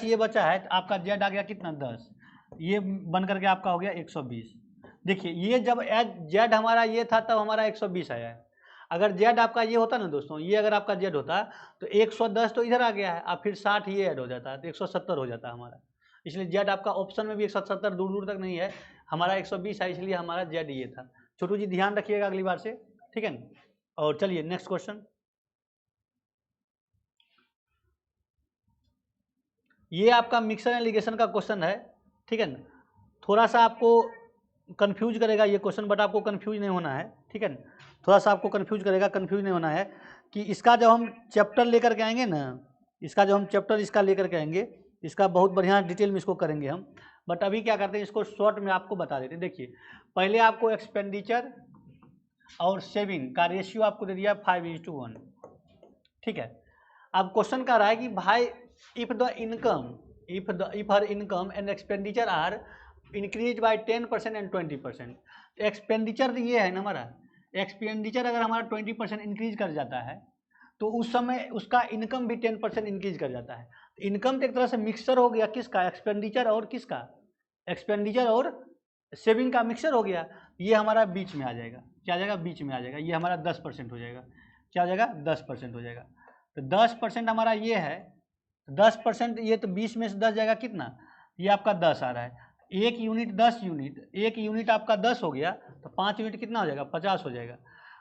ये बचा है तो आपका जेड आ गया कितना 10, ये बन करके आपका हो गया 120। देखिए ये जब जेड हमारा ये था तब हमारा 120 आया है। अगर जेड आपका ये होता ना दोस्तों, ये अगर आपका जेड होता तो 110 तो इधर आ गया है, अब फिर 60 ये ऐड हो जाता है तो 170 हो जाता है हमारा। इसलिए जेड आपका ऑप्शन में भी 170 दूर दूर तक नहीं है, हमारा 120 है, इसलिए हमारा जेड ये था। छोटू जी ध्यान रखिएगा अगली बार से, ठीक है ना। और चलिए नेक्स्ट क्वेश्चन, ये आपका मिक्सर एंड लिगेशन का क्वेश्चन है, ठीक है ना। थोड़ा सा आपको कंफ्यूज करेगा ये क्वेश्चन, बट आपको कंफ्यूज नहीं होना है, ठीक है ना। थोड़ा सा आपको कंफ्यूज करेगा, कंफ्यूज नहीं होना है कि इसका जब हम चैप्टर लेकर के आएंगे ना, इसका जो हम चैप्टर इसका लेकर के आएंगे, इसका बहुत बढ़िया डिटेल में इसको करेंगे हम। बट अभी क्या करते हैं, इसको शॉर्ट में आपको बता देते हैं। देखिए पहले आपको एक्सपेंडिचर और सेविंग का रेशियो आपको दे दिया 5:1, ठीक है। अब क्वेश्चन कह रहा है कि भाई if her income and expenditure are increase by 10% and 20%। Expenditure ये है ना हमारा, एक्सपेंडिचर अगर हमारा 20% इंक्रीज कर जाता है तो उस समय उसका इनकम भी 10% इंक्रीज कर जाता है। इनकम तो एक तरह से मिक्सचर हो गया, किसका, एक्सपेंडिचर और किसका, एक्सपेंडिचर और सेविंग का मिक्सचर हो गया। ये हमारा बीच में आ जाएगा, क्या आ जाएगा, बीच में आ जाएगा, ये हमारा 10% हो जाएगा, क्या हो जाएगा, 10% हो जाएगा। तो 10% हमारा ये है, 10% ये तो 20 में से 10 जाएगा कितना, ये आपका 10 आ रहा है। एक यूनिट 10 यूनिट, एक यूनिट आपका 10 हो गया तो 5 यूनिट कितना हो जाएगा, 50 हो जाएगा।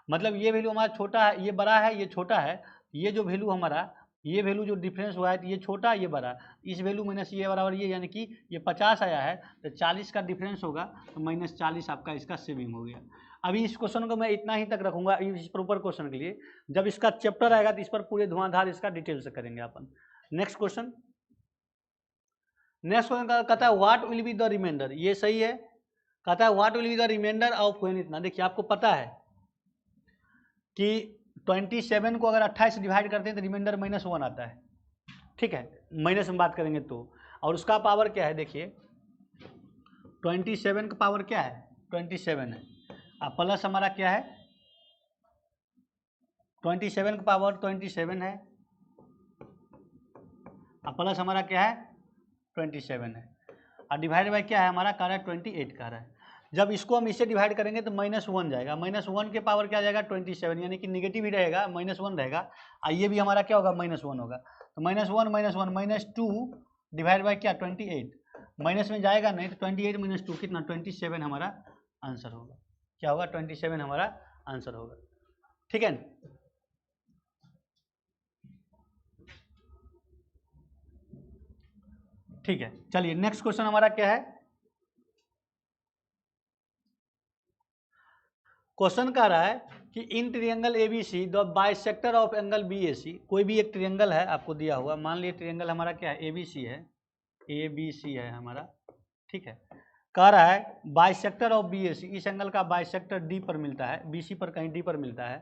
मतलब ये वैल्यू हमारा छोटा है, ये बड़ा है, ये छोटा है। ये जो वैल्यू हमारा, ये वैल्यू जो डिफरेंस हुआ है, ये छोटा ये बड़ा, इस वैल्यू माइनस ये बराबर ये, यानी कि ये 50 आया है तो 40 का डिफरेंस होगा तो -40 आपका इसका सेविंग हो गया। अभी इस क्वेश्चन को मैं इतना ही तक रखूंगा इस प्रॉपर क्वेश्चन के लिए। जब इसका चैप्टर आएगा तो इस पर पूरे धुआंधार इसका डिटेल से करेंगे अपन। नेक्स्ट क्वेश्चन, नेक्स्ट क्वेश्चन कहता है what will be the remainder, ये सही है। कहता है what will be the remainder of when इतना। देखिए आपको पता है कि 27 को अगर 28 से डिवाइड करते हैं तो रिमाइंडर -1 आता है, ठीक है, माइनस में बात करेंगे तो। और उसका पावर क्या है, देखिए 27 का पावर क्या है, 27 है, अब प्लस हमारा क्या है, 27 का पावर 27 है, अब प्लस हमारा क्या है 27 है, और डिवाइड बाई क्या है हमारा, कह रहा है 28 कह रहा है। जब इसको हम इससे डिवाइड करेंगे तो -1 जाएगा, -1 के पावर क्या जाएगा 27, यानी कि निगेटिव ही रहेगा, -1 रहेगा। और ये भी हमारा क्या होगा, -1 होगा। तो -1 -2 डिवाइड बाई क्या 28, माइनस में जाएगा नहीं तो 28 - 2 कितना 27 हमारा आंसर होगा, क्या होगा 27 हमारा आंसर होगा, ठीक है। ठीक है, चलिए नेक्स्ट क्वेश्चन हमारा क्या है। क्वेश्चन कह रहा है कि in triangle ABC the bisector of angle BAC. कोई भी एक ट्रिएंगल है आपको दिया हुआ, मान लीजिए ट्रिएंगल हमारा क्या है, एबीसी है, एबीसी है हमारा, ठीक है। कह रहा है बाइसेक्टर ऑफ बीएसी, इस एंगल का बाइसेक्टर डी पर मिलता है, बीसी पर कहीं डी पर मिलता है।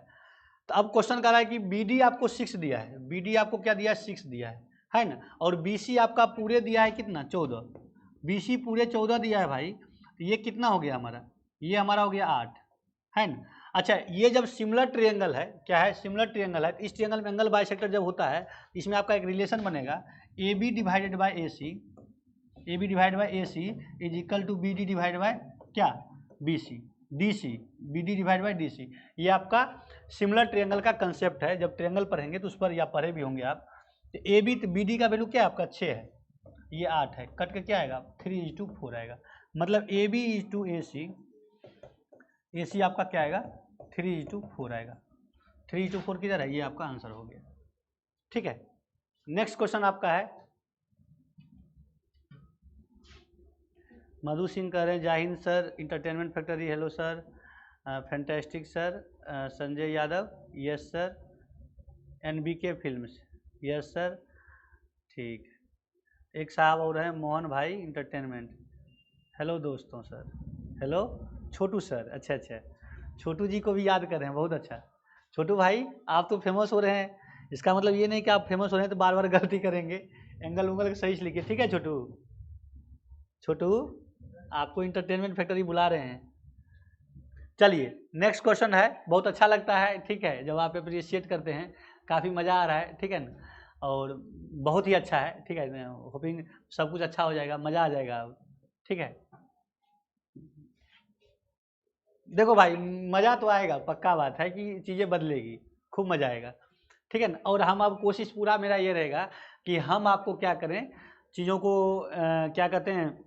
तो अब क्वेश्चन कह रहा है कि बीडी आपको 6 दिया है, बीडी आपको क्या दिया है, 6 दिया है ना। और बीसी आपका पूरे दिया है कितना 14, बीसी पूरे 14 दिया है भाई। तो ये कितना हो गया हमारा, ये हमारा हो गया 8, है ना। अच्छा ये जब सिमिलर ट्रायंगल है, क्या है, सिमिलर ट्रायंगल है, तो इस ट्रायंगल में एंगल बाइसेक्टर जब होता है इसमें आपका एक रिलेशन बनेगा, A B divided by A C, A B divide by A C is equal to B D divide by क्या, B C, D C, B D divide by D C. ये आपका सिमिलर ट्रायंगल का concept है, जब triangle पढ़ेंगे तो उस पर या पढ़े भी होंगे आप। तो ए बी तो बी डी का वैल्यू क्या है आपका 6 है, ये 8 है, कट के क्या आएगा 3:4 आएगा। मतलब A B is to A C, ए सी आपका क्या आएगा 3:4 आएगा, 3:4 किधर है, ये आपका आंसर हो गया, ठीक है। नेक्स्ट क्वेश्चन आपका है, मधु सिंह कह रहे हैं जय Hind sir, entertainment factory hello sir, fantastic sir, Sanjay Yadav yes sir, NBK films yes sir, ठीक। एक साहब और हैं मोहन भाई इंटरटेनमेंट, हेलो दोस्तों सर, हेलो छोटू सर, अच्छा अच्छा, छोटू जी को भी याद कर रहे हैं, बहुत अच्छा। छोटू भाई आप तो फेमस हो रहे हैं, इसका मतलब ये नहीं कि आप फेमस हो रहे हैं तो बार बार गलती करेंगे, एंगल उंगल सही से लिखिए, ठीक है छोटू। छोटू आपको इंटरटेनमेंट फैक्ट्री बुला रहे हैं। चलिए नेक्स्ट क्वेश्चन है, बहुत अच्छा लगता है, ठीक है, जब आप अप्रिशिएट करते हैं, काफ़ी मज़ा आ रहा है, ठीक है ना। और बहुत ही अच्छा है, ठीक है। होपिंग सब कुछ अच्छा हो जाएगा, मज़ा आ जाएगा, ठीक है। देखो भाई, मज़ा तो आएगा, पक्का बात है कि चीज़ें बदलेगी, खूब मज़ा आएगा, ठीक है ना। और हम अब कोशिश पूरा मेरा ये रहेगा कि हम आपको क्या करें, चीज़ों को क्या कहते हैं,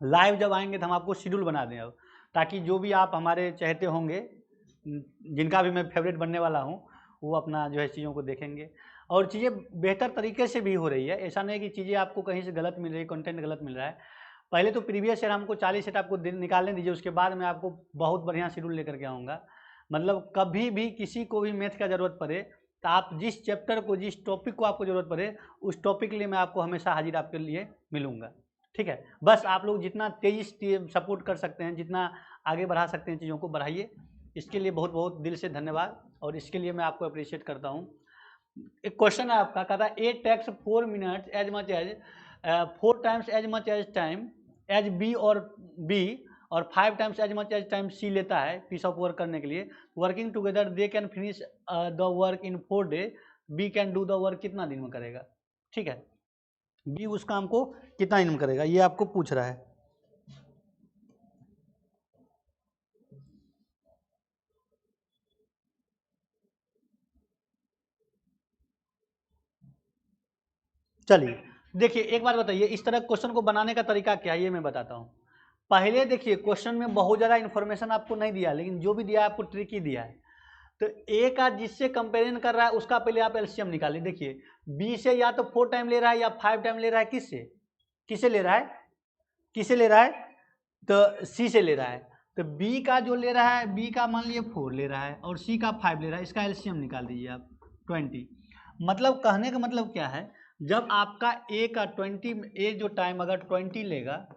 लाइव जब आएंगे तो हम आपको शेड्यूल बना दें अब, ताकि जो भी आप हमारे चाहते होंगे, जिनका भी मैं फेवरेट बनने वाला हूँ, वो अपना जो है चीज़ों को देखेंगे। और चीज़ें बेहतर तरीके से भी हो रही है, ऐसा नहीं है कि चीज़ें आपको कहीं से गलत मिल रही है, कंटेंट गलत मिल रहा है। पहले तो प्रीवियस ईयर हमको 40 सेट आपको निकालने दीजिए, उसके बाद मैं आपको बहुत बढ़िया शेड्यूल लेकर के आऊँगा। मतलब कभी भी किसी को भी मैथ का ज़रूरत पड़े तो आप जिस चैप्टर को, जिस टॉपिक को आपको ज़रूरत पड़े, उस टॉपिक के लिए मैं आपको हमेशा हाजिर आपके लिए मिलूँगा, ठीक है। बस आप लोग जितना तेज़ी से सपोर्ट कर सकते हैं, जितना आगे बढ़ा सकते हैं, चीज़ों को बढ़ाइए। इसके लिए बहुत बहुत दिल से धन्यवाद, और इसके लिए मैं आपको अप्रिशिएट करता हूँ। एक क्वेश्चन है आपका, कहता है A takes 4 minutes as much as 4 times as much as time as B और बी, और 5 times as much as time C लेता है पीस ऑफ वर्क करने के लिए। Working together they can finish the work in 4 day, B can do the work कितना दिन में करेगा, ठीक है। बी उस काम को कितना दिन में करेगा, ये आपको पूछ रहा है। चलिए देखिए, एक बात बताइए, इस तरह क्वेश्चन को बनाने का तरीका क्या है, ये मैं बताता हूँ। पहले देखिए, क्वेश्चन में बहुत ज़्यादा इन्फॉर्मेशन आपको नहीं दिया, लेकिन जो भी दिया है आपको ट्रिक ही दिया है। तो ए का जिससे कंपेरिजन कर रहा है उसका पहले आप एलसीएम निकालिए। देखिए, बी से या तो 4 टाइम ले रहा है या 5 टाइम ले रहा है, किससे किसे ले रहा है, किसे ले रहा है, तो सी से ले रहा है। तो बी का जो ले रहा है, बी का मान लीजिए 4 ले रहा है और सी का 5 ले रहा है, इसका एलसीएम निकाल दीजिए आप 20। मतलब कहने का मतलब क्या है, जब आपका ए का 20, ए जो टाइम अगर 20 लेगा,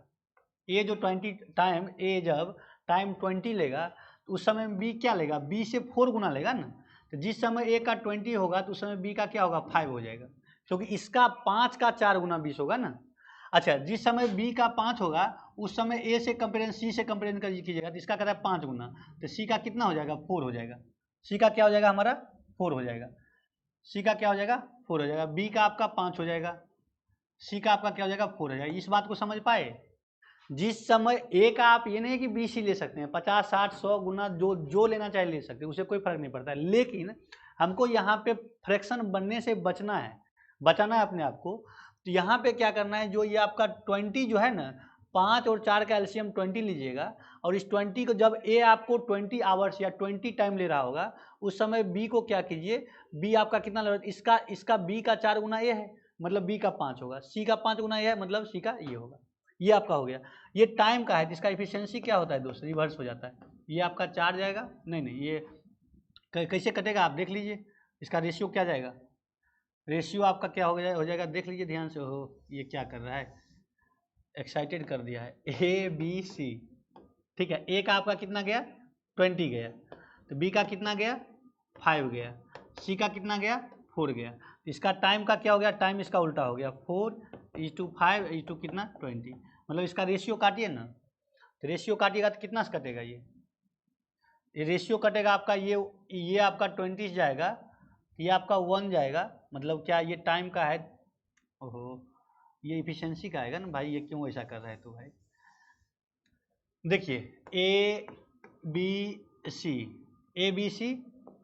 ए जो 20 टाइम, ए जब टाइम 20 लेगा, तो उस समय बी क्या लेगा, बी से 4 गुना लेगा ना। तो जिस समय ए का 20 होगा तो उस समय बी का क्या होगा, 5 हो जाएगा, क्योंकि इसका 5 का 4 गुना 20 होगा ना। अच्छा, जिस समय बी का 5 होगा उस समय ए से कंपेरिजन, सी से कंपेरिजन कर कीजिएगा, तो इसका कहता है 5 गुना, तो सी का कितना हो जाएगा, 4 हो जाएगा। सी का क्या हो जाएगा हमारा, 4 हो जाएगा। सी का क्या हो जाएगा, 4 हो जाएगा। बी का आपका 5 हो जाएगा, सी का आपका क्या हो जाएगा, 4 हो जाएगा। इस बात को समझ पाए। जिस समय ए का आप ये नहीं कि 20 ही ले सकते हैं, 50, 60, 100 गुना जो जो लेना चाहे ले सकते हैं, उसे कोई फर्क नहीं पड़ता है। लेकिन हमको यहाँ पे फ्रैक्शन बनने से बचना है, बचाना है अपने आप को। तो यहाँ पे क्या करना है, जो ये आपका 20 जो है ना, 5 और 4 का एलसीएम 20 लीजिएगा, और इस 20 को जब ए आपको 20 आवर्स या 20 टाइम ले रहा होगा, उस समय बी को क्या कीजिए, बी आपका कितना ले रहा है, इसका बी का 4 गुना ए है, मतलब बी का 5 होगा। सी का 5 गुना ए है, मतलब सी का ये होगा। ये आपका हो गया। ये टाइम का है, जिसका इफिशियंसी क्या होता है दोस्त, रिवर्स हो जाता है। ये आपका 4 जाएगा, नहीं ये कैसे कटेगा आप देख लीजिए, इसका रेशियो क्या जाएगा, रेशियो आपका क्या हो जाएगा देख लीजिए ध्यान से। हो, ये क्या कर रहा है, एक्साइटेड कर दिया है। ए बी सी, ठीक है। ए का आपका कितना गया, 20 गया, तो बी का कितना गया, 5 गया, सी का कितना गया, 4 गया। इसका टाइम का क्या हो गया, टाइम इसका उल्टा हो गया, 4:5:2 कितना, 20। मतलब इसका रेशियो काटिए ना, तो रेशियो काटिएगा तो कितना से कटेगा, ये रेशियो कटेगा आपका, ये आपका 20 जाएगा, ये आपका 1 जाएगा। मतलब क्या ये टाइम का है, ओहो, ये इफिशियंसी का आएगा ना भाई, ये क्यों ऐसा कर रहा है। तो भाई देखिए, ए बी सी,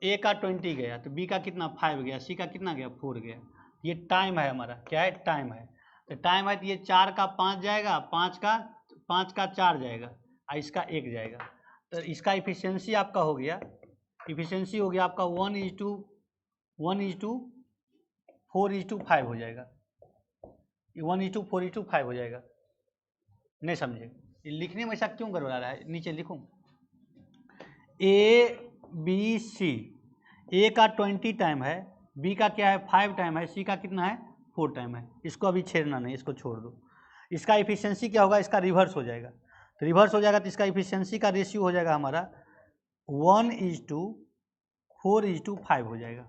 ए का 20 गया, तो बी का कितना 5 गया, सी का कितना गया 4 गया। ये टाइम है हमारा, क्या है, टाइम है। तो टाइम है तो ये 4 का 5 जाएगा, 5 का 4 जाएगा, और इसका 1 जाएगा। तो इसका इफिशियंसी आपका हो गया, इफिशियंसी हो गया आपका 1:4:5 हो जाएगा, 1:4:5 हो जाएगा। नहीं समझे, लिखने में ऐसा क्यों गड़बड़ा रहा है, नीचे लिखूं, ए बी सी, ए का 20 टाइम है, बी का क्या है 5 टाइम है, सी का कितना है 4 टाइम है। इसको अभी छेड़ना नहीं, इसको छोड़ दो। इसका इफिशियंसी क्या होगा, इसका रिवर्स हो जाएगा। तो रिवर्स हो जाएगा तो इसका इफिशियंसी का रेशियो हो जाएगा हमारा 1:4:5 हो जाएगा,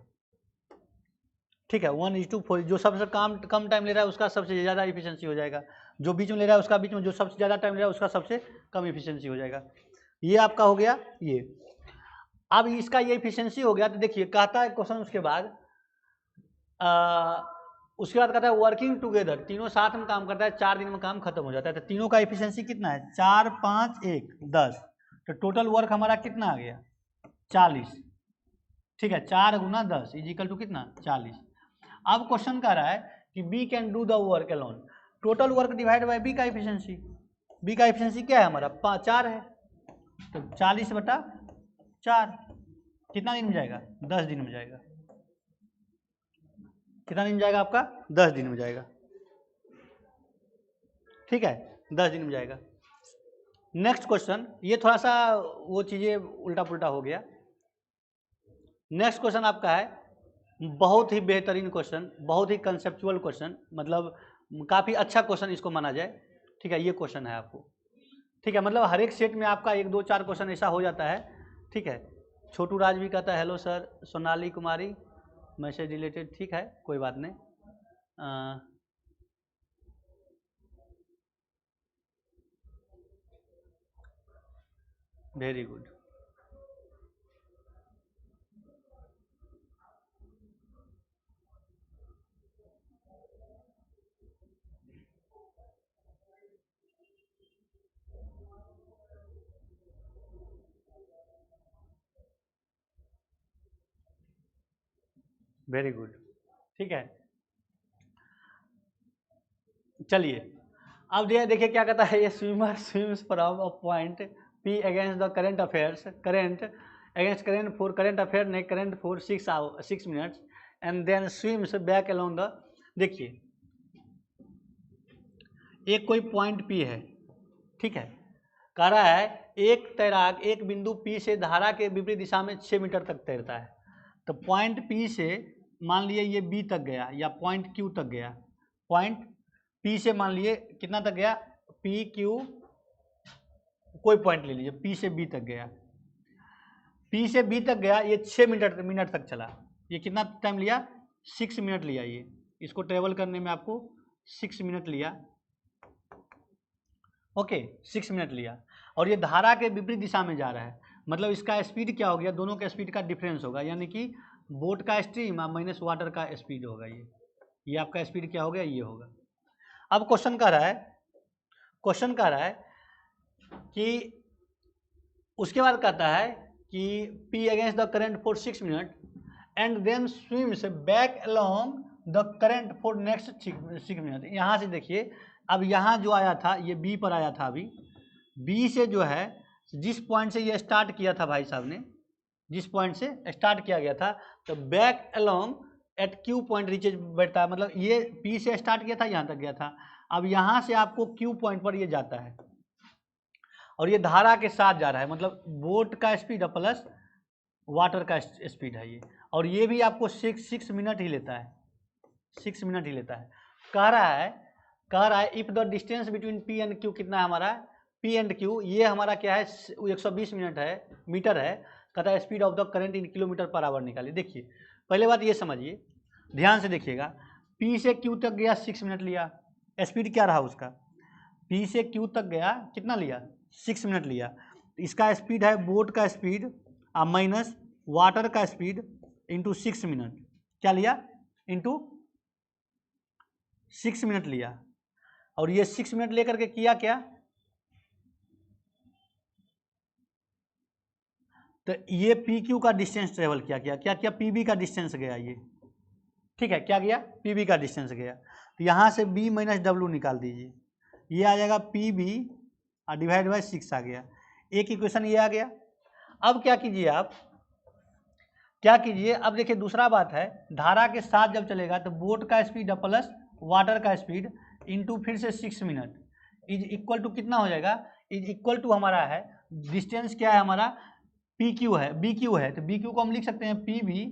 ठीक है। 1:4, जो सबसे कम टाइम ले रहा है उसका सबसे ज़्यादा इफिशियंसी हो जाएगा, जो बीच में ले रहा है उसका बीच में, जो सबसे ज़्यादा टाइम ले रहा है उसका सबसे कम इफिशियंसी हो जाएगा। ये आपका हो गया ये। अब इसका ये इफिशियंसी हो गया, तो देखिए कहता है क्वेश्चन उसके बाद उसके बाद कहता है वर्किंग टुगेदर, तीनों साथ में काम करता है, 4 दिन में काम खत्म हो जाता है। तो तीनों का एफिशिएंसी कितना है, 4 5 1 10, तो टोटल वर्क हमारा कितना आ गया 40। ठीक है, 4 गुना 10 इज इक्वल टू कितना 40। अब क्वेश्चन कह रहा है कि B can do the work alone, total work divide by B का एफिशिएंसी। बी का एफिशिएंसी क्या है हमारा 4 है, तो 40/4 कितना दिन में जाएगा 10 दिन में जाएगा। कितना दिन में जाएगा आपका 10 दिन में जाएगा। ठीक है, 10 दिन में जाएगा। नेक्स्ट क्वेश्चन, ये थोड़ा सा वो चीज़ें उल्टा पुल्टा हो गया। नेक्स्ट क्वेश्चन आपका है बहुत ही बेहतरीन क्वेश्चन, बहुत ही कंसेप्चुअल क्वेश्चन, मतलब काफ़ी अच्छा क्वेश्चन इसको माना जाए। ठीक है, ये क्वेश्चन है आपको। ठीक है, मतलब हर एक सेट में आपका 1 2 4 क्वेश्चन ऐसा हो जाता है। ठीक है, छोटू राज भी कहता है hello sir, Sonali Kumari message related, ठीक है कोई बात नहीं। Very good. Very good. ठीक है, चलिए अब देखिए क्या कहता है ये, swimmer swims from a point P against the current affairs, current against current for current affair ने current for 6 minutes and then swims back along the. देखिए एक कोई पॉइंट पी है, ठीक है, कह रहा है एक तैराक एक बिंदु पी से धारा के विपरीत दिशा में 6 मीटर तक तैरता है। तो पॉइंट पी से मान लिए ये बी तक गया या पॉइंट क्यू तक गया, पॉइंट पी से मान लिए कितना तक गया, पी क्यू कोई पॉइंट ले लीजिए, पी से बी तक गया, पी से बी तक गया, ये 6 मिनट तक चला। ये कितना टाइम लिया 6 मिनट लिया, ये इसको ट्रेवल करने में आपको 6 मिनट लिया। ओके 6 मिनट लिया, और ये धारा के विपरीत दिशा में जा रहा है, मतलब इसका स्पीड क्या हो गया, दोनों के स्पीड का डिफरेंस होगा, यानी कि बोट का स्ट्रीम माइनस वाटर का स्पीड होगा। ये आपका स्पीड क्या हो गया, ये होगा। अब क्वेश्चन कह रहा है कि उसके बाद कहता है कि P against the current for 6 minute and then swims back along the current for next 6 minute. यहाँ से देखिए, अब यहाँ जो आया था ये बी पर आया था, अभी बी से जो है जिस पॉइंट से ये स्टार्ट किया था भाई साहब ने, जिस पॉइंट से स्टार्ट किया गया था, तो back along at Q point reaches बैठता है, मतलब ये पी से स्टार्ट किया था यहाँ तक गया था, अब यहाँ से आपको क्यू पॉइंट पर ये जाता है और ये धारा के साथ जा रहा है, मतलब बोट का स्पीड प्लस वाटर का स्पीड है ये, और ये भी आपको 6 मिनट ही लेता है, 6 मिनट ही लेता है। कह रहा है if the distance between P and Q कितना है हमारा, पी एंड क्यू ये हमारा क्या है 120 मीटर है। कहता है speed of the current in kilometre per our निकालिए। देखिए पहले बात ये समझिए, ध्यान से देखिएगा, पी से क्यू तक गया 6 मिनट लिया, स्पीड क्या रहा उसका, पी से क्यू तक गया कितना लिया 6 मिनट लिया। इसका स्पीड है बोट का स्पीड माइनस वाटर का स्पीड इंटू 6 मिनट, क्या लिया इंटू 6 मिनट लिया, और ये 6 मिनट लेकर के किया क्या, तो ये पी क्यू का डिस्टेंस ट्रेवल क्या पी बी का डिस्टेंस गया ये, ठीक है, क्या गया पी बी का डिस्टेंस गया। तो यहाँ से बी माइनस डब्ल्यू निकाल दीजिए, ये आ जाएगा पी बी और डिवाइड बाई 6 आ गया, एक इक्वेशन ये आ गया। अब क्या कीजिए अब देखिए दूसरा बात है, धारा के साथ जब चलेगा तो बोट का स्पीड प्लस वाटर का स्पीड इंटू फिर से 6 मिनट इज इक्वल टू कितना हो जाएगा, इज इक्वल टू हमारा है डिस्टेंस क्या है हमारा पी क्यू है, बी क्यू है, तो बी क्यू को हम लिख सकते हैं पी बी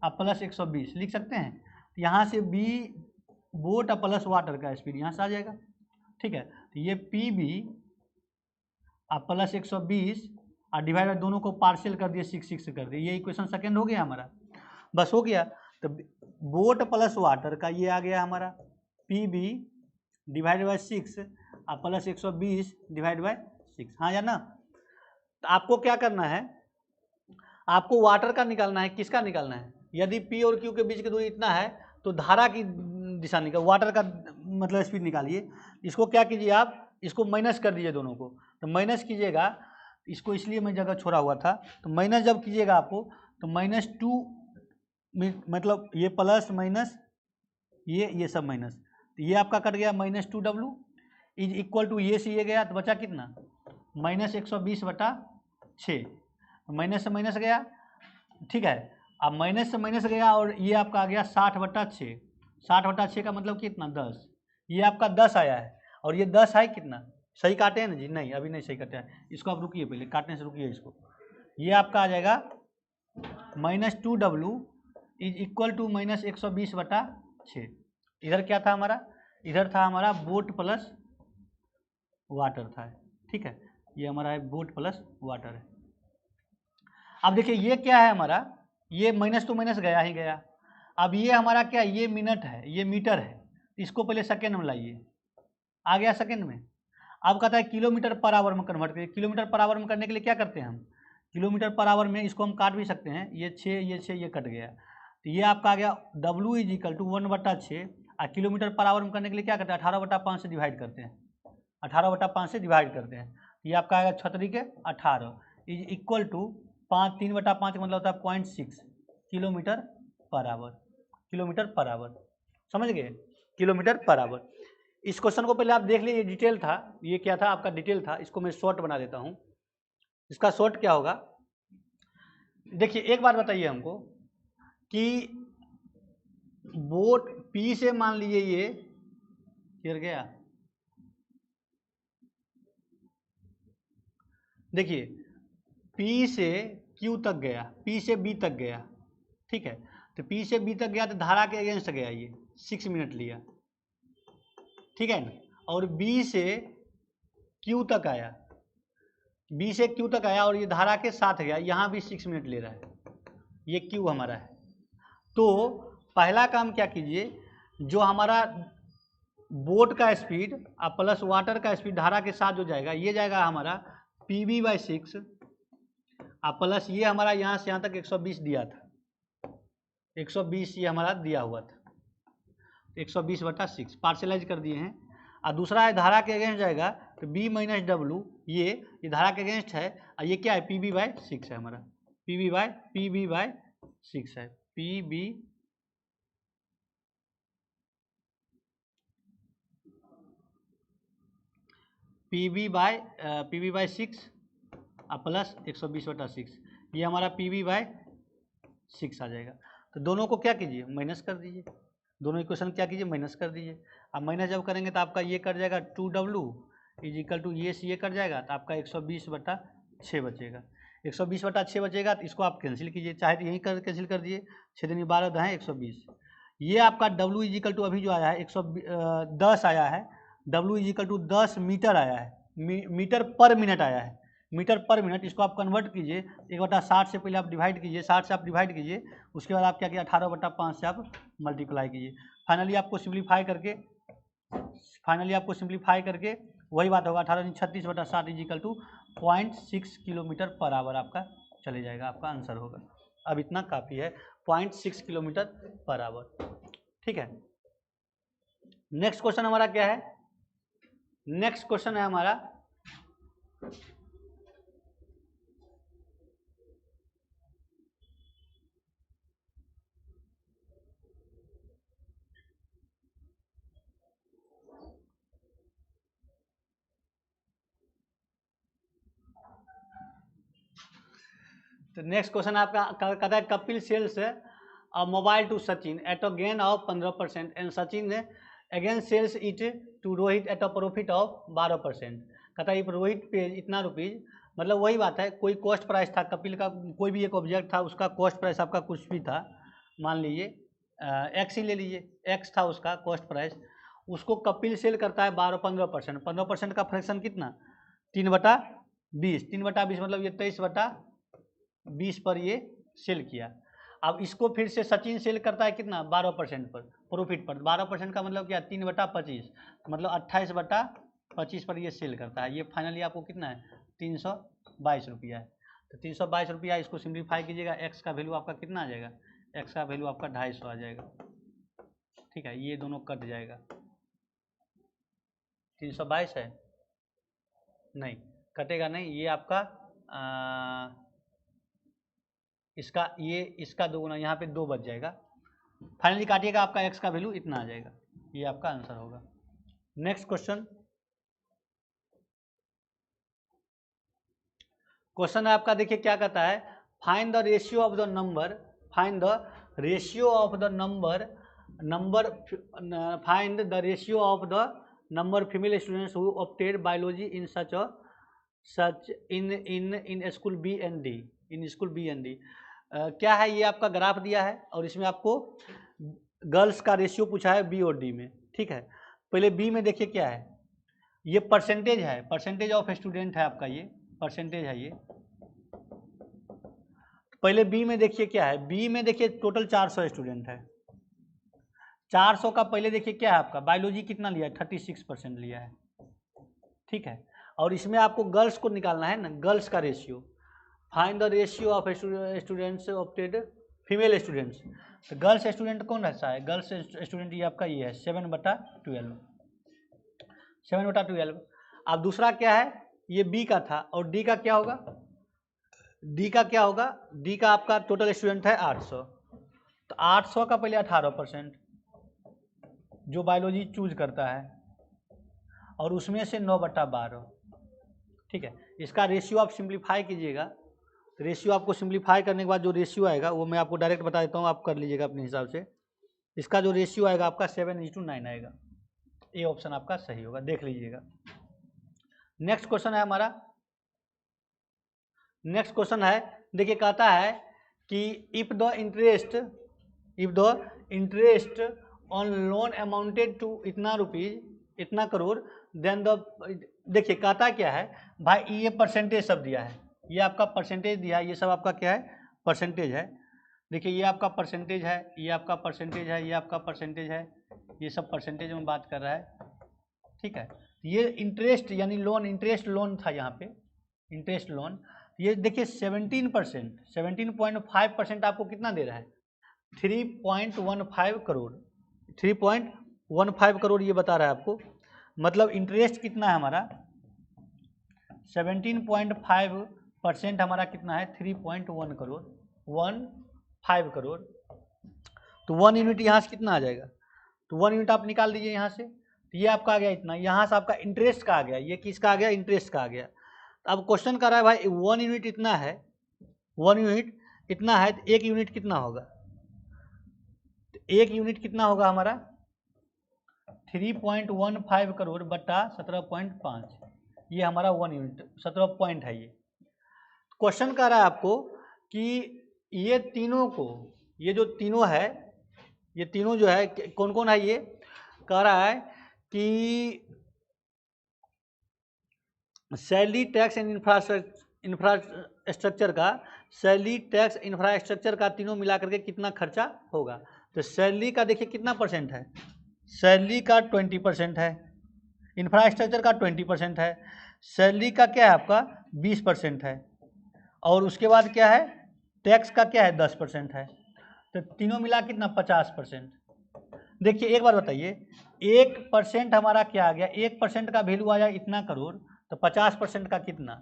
प्लस 120 लिख सकते हैं। तो यहाँ से बी बोट प्लस वाटर का स्पीड यहाँ से आ जाएगा, ठीक है, तो ये पी बी प्लस 120 और डिवाइड बाई दोनों को पार्शियल कर दिए 6 कर दिए, ये इक्वेशन सेकंड हो गया हमारा, बस हो गया। तो बोट प्लस वाटर का ये आ गया हमारा पी बी डिवाइड बाई 6 और प्लस 120 डिवाइड बाई 6, हाँ या ना। तो आपको क्या करना है, आपको वाटर का निकालना है, किसका निकालना है, यदि पी और क्यू के बीच की दूरी इतना है तो धारा की दिशा निकाल, वाटर का मतलब स्पीड निकालिए। इसको क्या कीजिए आप, इसको माइनस कर दीजिए दोनों को। तो माइनस कीजिएगा, इसको इसलिए मैं जगह छोड़ा हुआ था, तो माइनस जब कीजिएगा आपको तो -2 मतलब ये प्लस माइनस ये सब माइनस, तो ये आपका कट गया -2W इज इक्वल टू ये से ये गया तो बचा कितना -120/6, माइनस से माइनस गया, ठीक है। अब माइनस से माइनस गया और ये आपका आ गया 60/6, 60/6 का मतलब कितना 10, ये आपका 10 आया है और ये 10 है कितना, सही काटे हैं ना जी, नहीं अभी नहीं सही काटे हैं, इसको आप रुकिए पहले, काटने से रुकिए इसको। ये आपका आ जाएगा -2W इज इक्वल टू -120/6। इधर क्या था हमारा, इधर था हमारा बोट प्लस वाटर था, ठीक है, ये हमारा है बोट प्लस वाटर है। अब देखिए ये क्या है हमारा, ये माइनस टू माइनस गया ही गया। अब ये हमारा क्या, ये मिनट है, ये मीटर है, इसको पहले सेकेंड में लाइए, आ गया सेकेंड में। अब कहता है किलोमीटर पर आवर में कन्वर्ट करिए। किलोमीटर पर आवर में करने के लिए क्या करते हैं हम, किलोमीटर पर आवर में इसको हम काट भी सकते हैं, ये 6 ये 6 ये कट गया, तो ये आपका आ गया W इज इक्वल टू 1/6। और किलोमीटर पर आवर में करने के लिए क्या करते हैं, 18/5 से डिवाइड करते हैं, 18/5 से डिवाइड करते हैं, ये आपका आएगा 6×18 इज इक्वल टू 3/5 मतलब होता है 0.6 kilometre per our, kilometre per our, समझ गए, किलोमीटर पर आवर। इस क्वेश्चन को पहले आप देख लीजिए, डिटेल था, ये क्या था आपका डिटेल था, इसको मैं शॉर्ट बना देता हूँ। इसका शॉर्ट क्या होगा, देखिए एक बात बताइए हमको कि बोट P से मान लीजिए ये गिर गया, देखिए P से Q तक गया, P से B तक गया, ठीक है, तो P से B तक गया तो धारा के अगेंस्ट गया, ये 6 मिनट लिया, ठीक है ना। और B से Q तक आया, B से Q तक आया और ये धारा के साथ गया, यहाँ भी 6 मिनट ले रहा है, ये Q हमारा है। तो पहला काम क्या कीजिए, जो हमारा बोट का स्पीड प्लस वाटर का स्पीड धारा के साथ जो जाएगा, ये जाएगा हमारा PV/6 प्लस ये हमारा यहाँ से यहाँ तक 120 दिया था, 120 ये हमारा दिया हुआ था, 120/6 पार्शलाइज कर दिए हैं। और दूसरा है धारा के अगेंस्ट जाएगा तो B - W, ये धारा के अगेंस्ट है, और ये क्या है PV/6 है हमारा, PV/6 है, PV/6 प्लस 120/6, ये हमारा PV/6 आ जाएगा। तो दोनों को क्या कीजिए, माइनस कर दीजिए, दोनों इक्वेशन क्या कीजिए, माइनस कर दीजिए। अब माइनस जब करेंगे तो आपका ये कट जाएगा 2W इज इक्वल टू ये से ये कट जाएगा, तो आपका 120/6 बचेगा, 120/6 बचेगा। तो इसको आप कैंसिल कीजिए, चाहे तो यहीं कर कैंसिल कर दिए, 6 दूनी 12 10 120। ये आपका W इज इक्वल टू अभी जो आया है 110 आया है, W is equal to 10 metre आया है, मीटर पर मिनट आया है, मीटर पर मिनट। इसको आप कन्वर्ट कीजिए, 1/60 से पहले आप डिवाइड कीजिए, 60 से आप डिवाइड कीजिए, उसके बाद आप क्या किया 18/5 से आप मल्टीप्लाई कीजिए। फाइनली आपको सिंप्लीफाई करके वही बात होगा, 18×36/7 is equal to 0.6 kilometre per hour आपका चले जाएगा, आपका आंसर होगा। अब इतना काफ़ी है, 0.6 किलोमीटर पर आवर, ठीक है। नेक्स्ट क्वेश्चन हमारा क्या है, नेक्स्ट क्वेश्चन है हमारा तो नेक्स्ट क्वेश्चन आपका कहता है Kapil sells a mobile to Sachin at a gain of 15% and Sachin again sells it to Rohit at a profit of 12%। कहता है रोहित पे इतना रुपीज, मतलब वही बात है, कोई कॉस्ट प्राइस था कपिल का, कोई भी एक ऑब्जेक्ट था, उसका कॉस्ट प्राइस आपका कुछ भी था, मान लीजिए एक्स ही ले लीजिए, एक्स था उसका कॉस्ट प्राइस, उसको कपिल सेल करता है 15%, 15% का फ्रैक्शन कितना 3/20, 3/20 मतलब ये 23/20 पर ये सेल किया। अब इसको फिर से सचिन सेल करता है कितना 12% पर प्रॉफिट पर, 12% का मतलब क्या 3/25 मतलब 28/25 पर ये सेल करता है। ये फाइनली आपको कितना है 322 रुपया है। तो 322 रुपया, इसको सिंप्लीफाई कीजिएगा, एक्स का वैल्यू आपका कितना आ जाएगा, एक्स का वैल्यू आपका 250 आ जाएगा, ठीक है, ये दोनों कट जाएगा। 322 है, नहीं कटेगा नहीं, ये आपका इसका ये इसका 2 गुना, यहाँ पे 2 बच जाएगा। फाइनली काटिएगा, आपका x का वैल्यू इतना आ जाएगा, ये आपका आंसर होगा। नेक्स्ट क्वेश्चन, क्वेश्चन है आपका, देखिए क्या कहता है, find the ratio of the number, find the ratio of the number find the ratio of the number female students who opted biology in such in school B and D, in school B and D. क्या है, ये आपका graph दिया है और इसमें आपको girls का रेशियो पूछा है बी और डी में। ठीक है, पहले बी में देखिए क्या है, ये परसेंटेज है, परसेंटेज ऑफ स्टूडेंट है आपका, ये परसेंटेज है ये। पहले बी में देखिए क्या है, बी में देखिए टोटल 400 स्टूडेंट है। 400 का पहले देखिए क्या है आपका, बायोलॉजी कितना लिया है, 36% लिया है। ठीक है, और इसमें आपको गर्ल्स को निकालना है ना, गर्ल्स का ratio, find the ratio of students opted female students. तो गर्ल्स स्टूडेंट कौन रहता है, गर्ल्स स्टूडेंट ये आपका ये है 7/12, 7/12। अब दूसरा क्या है, ये बी का था, और डी का क्या होगा, डी का क्या होगा, डी का आपका टोटल स्टूडेंट है 800, तो 800 का पहले 18% जो बायोलॉजी चूज करता है, और उसमें से 9/12। ठीक है, इसका रेशियो आप सिंप्लीफाई कीजिएगा, तो रेशियो आपको सिंप्लीफाई करने के बाद जो रेशियो आएगा वो मैं आपको डायरेक्ट बता देता हूँ, आप कर लीजिएगा अपने हिसाब से। इसका जो रेशियो आएगा आपका 7:9 आएगा, ये ऑप्शन आपका सही होगा, देख लीजिएगा। नेक्स्ट क्वेश्चन है हमारा, नेक्स्ट क्वेश्चन है, देखिए कहता है कि if the interest on loan amounted to इतना रुपीज, इतना करोड़, देन द, देखिए कहता क्या है भाई, ये परसेंटेज सब दिया है, ये आपका परसेंटेज दिया है, ये सब आपका क्या है, परसेंटेज है। देखिए ये आपका परसेंटेज है, ये आपका परसेंटेज है, ये आपका परसेंटेज है, ये सब परसेंटेज में बात कर रहा है। ठीक है, ये इंटरेस्ट यानी लोन, इंटरेस्ट लोन था यहाँ पे, इंटरेस्ट लोन, ये देखिए 17%, 17.5% आपको कितना दे रहा है, 3.15 करोड़, 3.15 करोड़ ये बता रहा है आपको। मतलब इंटरेस्ट कितना है हमारा, 17.5% हमारा कितना है, 3.1 करोड़, 15 करोड़। तो 1 यूनिट यहाँ से कितना आ जाएगा, तो 1 यूनिट आप निकाल दीजिए यहाँ से, तो ये आपका आ गया इतना, यहाँ से आपका इंटरेस्ट का आ गया, ये किसका आ गया, इंटरेस्ट का आ गया। अब क्वेश्चन कर रहा है भाई 1 यूनिट इतना है, 1 यूनिट इतना है, तो 1 यूनिट कितना होगा, तो 1 यूनिट कितना होगा हमारा 3.15 करोड़ बटा 17.5, ये हमारा 1 यूनिट 17 पॉइंट है। ये क्वेश्चन कर रहा है आपको कि ये तीनों को, ये जो तीनों है, ये तीनों जो है कौन कौन है, ये कह रहा है कि सैलरी टैक्स एंड इंफ्रास्ट्रक्चर का, सैलरी टैक्स इंफ्रास्ट्रक्चर का तीनों मिला करके कितना खर्चा होगा। तो सैलरी का देखिए कितना परसेंट है, सैलरी का 20% है, इंफ्रास्ट्रक्चर का 20% है, सैलरी का क्या है आपका 20% है, और उसके बाद क्या है टैक्स का क्या है 10% है। तो तीनों मिला कितना 50%। देखिए एक बार बताइए, 1% हमारा क्या आ गया, 1% का वैल्यू आया इतना करोड़, तो 50% का कितना,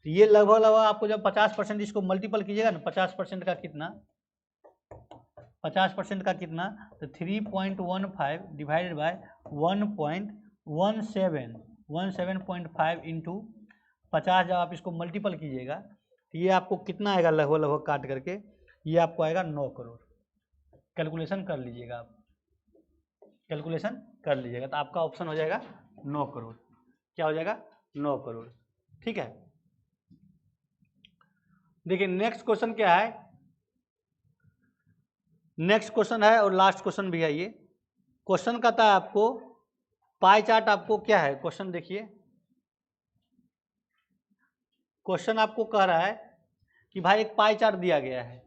तो ये लगभग आपको जब 50% इसको मल्टीपल कीजिएगा ना, 50% का कितना, 50% का कितना, तो 3.15 डिवाइडेड बाय 1.17.5 इंटू 50, जब आप इसको मल्टीपल कीजिएगा तो ये आपको कितना आएगा, लगभग काट करके ये आपको आएगा 9 करोड़। कैलकुलेशन कर लीजिएगा आप, कैलकुलेशन कर लीजिएगा, तो आपका ऑप्शन हो जाएगा 9 करोड़। क्या हो जाएगा 9 करोड़। ठीक है, देखिए नेक्स्ट क्वेश्चन क्या है, नेक्स्ट क्वेश्चन है और लास्ट क्वेश्चन भी है। ये क्वेश्चन कहता है आपको पाई चार्ट, आपको क्या है क्वेश्चन, देखिए क्वेश्चन आपको कह रहा है कि भाई एक पाई चार्ट दिया गया है,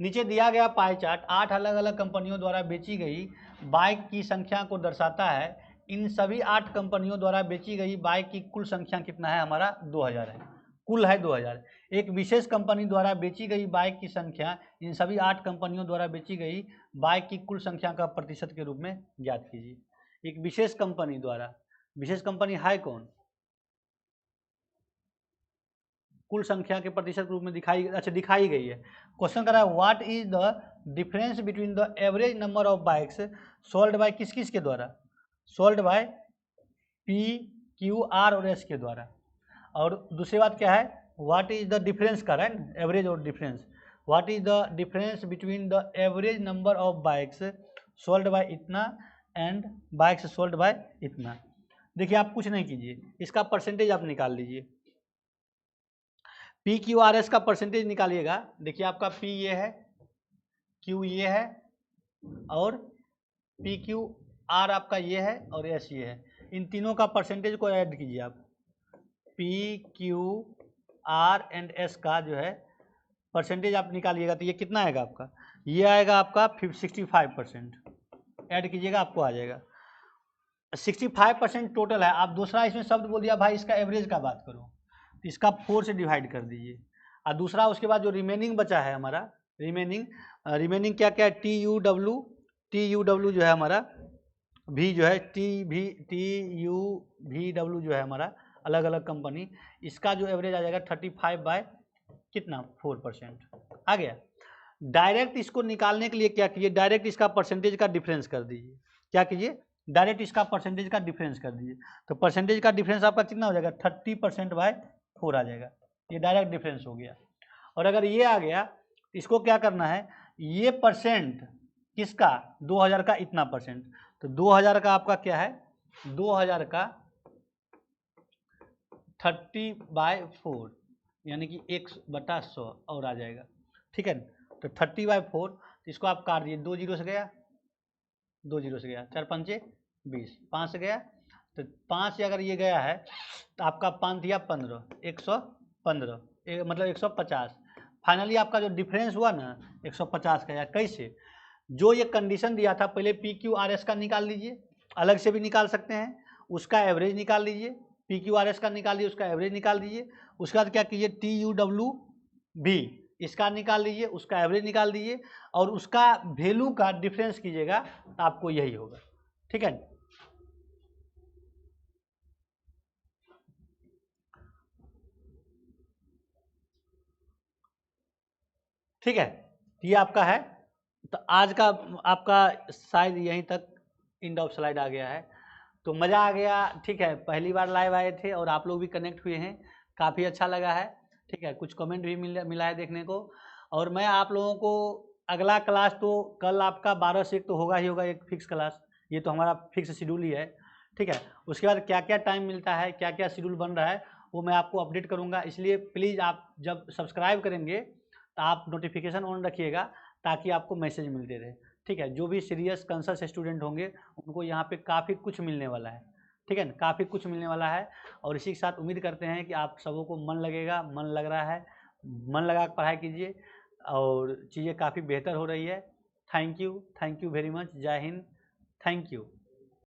नीचे दिया गया पाई चार्ट 8 अलग अलग कंपनियों द्वारा बेची गई बाइक की संख्या को दर्शाता है। इन सभी 8 कंपनियों द्वारा बेची गई बाइक की कुल संख्या कितना है हमारा 2000 है। कुल है 2000। एक विशेष कंपनी द्वारा बेची गई बाइक की संख्या इन सभी 8 कंपनियों द्वारा बेची गई बाइक की कुल संख्या का प्रतिशत के रूप में ज्ञात कीजिए। एक विशेष कंपनी द्वारा, विशेष कंपनी है कौन, कुल संख्या के प्रतिशत के रूप में दिखाई गई है। क्वेश्चन कर रहा है what is the difference between the average number of bikes sold by किस किस के द्वारा, sold by P Q R और एस के द्वारा। और दूसरी बात क्या है, व्हाट इज द डिफरेंस कर रहा है, एवरेज और difference, what is the difference between the average number of bikes sold by इतना एंड बाइक्स सोल्ड बाय इतना। देखिए आप कुछ नहीं कीजिए, इसका परसेंटेज आप निकाल लीजिए। पी क्यू आर एस का परसेंटेज निकालिएगा। देखिए आपका पी ये है, क्यू ये है और पी क्यू आर आपका ये है और एस ये है। इन तीनों का परसेंटेज को ऐड कीजिए आप। P Q R and S का जो है परसेंटेज आप निकालिएगा तो ये कितना आएगा आपका, ये आएगा आपका 65%। ऐड कीजिएगा आपको आ जाएगा 65% टोटल है। आप दूसरा इसमें शब्द बोल दिया भाई इसका एवरेज का बात करो, तो इसका 4 से डिवाइड कर दीजिए। और दूसरा उसके बाद जो रिमेनिंग बचा है हमारा, रिमेनिंग क्या क्या है, टी यू डब्ल्यू जो है हमारा, भी जो है टी यू वी डब्ल्यू जो है हमारा, अलग अलग कंपनी, इसका जो एवरेज आ जाएगा 35 बाय कितना 4% आ गया। डायरेक्ट इसको निकालने के लिए क्या कीजिए, डायरेक्ट इसका परसेंटेज का डिफरेंस कर दीजिए। क्या कीजिए, डायरेक्ट इसका परसेंटेज का डिफरेंस कर दीजिए। तो परसेंटेज का डिफरेंस आपका कितना हो जाएगा, 30% बाय 4 आ जाएगा। ये डायरेक्ट डिफरेंस हो गया। और अगर ये आ गया, इसको क्या करना है, ये परसेंट किसका, 2000 का इतना परसेंट, तो 2000 का आपका क्या है, 2000 का 30/4 यानी कि 1/100 और आ जाएगा। ठीक है, तो 30/4, तो इसको आप काट दिए, 2 जीरो से गया, 2 जीरो से गया, 4 पंचे 20, 5 से गया, तो 5 से अगर ये गया है तो आपका 5 दिया 15, 115, मतलब 150। फाइनली आपका जो डिफरेंस हुआ ना 150 का, या कैसे, जो ये कंडीशन दिया था पहले पी क्यू आर एस का निकाल लीजिए, अलग से भी निकाल सकते हैं, उसका एवरेज निकाल लीजिए, पी क्यू आर एस का निकाल लीजिए, उसका एवरेज निकाल दीजिए। उसके बाद क्या कीजिए, टी यू डब्ल्यू भी इसका निकाल लीजिए, उसका एवरेज निकाल दीजिए और उसका वैल्यू का डिफरेंस कीजिएगा, तो आपको यही होगा। ठीक है, ठीक है, ये आपका है। तो आज का आपका शायद यहीं तक एंड ऑफ स्लाइड आ गया है। तो मज़ा आ गया। ठीक है, पहली बार लाइव आए थे और आप लोग भी कनेक्ट हुए हैं, काफ़ी अच्छा लगा है। ठीक है, कुछ कमेंट भी मिला है देखने को। और मैं आप लोगों को अगला क्लास तो कल आपका 12 से 1 तो होगा ही होगा, एक फिक्स क्लास, ये तो हमारा फिक्स शेड्यूल ही है। ठीक है, उसके बाद क्या क्या टाइम मिलता है, क्या क्या शेड्यूल बन रहा है, वो मैं आपको अपडेट करूँगा। इसलिए प्लीज़ आप जब सब्सक्राइब करेंगे तो आप नोटिफिकेशन ऑन रखिएगा ताकि आपको मैसेज मिलते रहे। ठीक है, जो भी सीरियस कंसर्स स्टूडेंट होंगे उनको यहाँ पे काफ़ी कुछ मिलने वाला है। ठीक है, काफ़ी कुछ मिलने वाला है। और इसी के साथ उम्मीद करते हैं कि आप सबों को मन लगेगा, मन लग रहा है, मन लगा कर पढ़ाई कीजिए और चीज़ें काफ़ी बेहतर हो रही है। Thank you very much. जय हिंद, थैंक यू।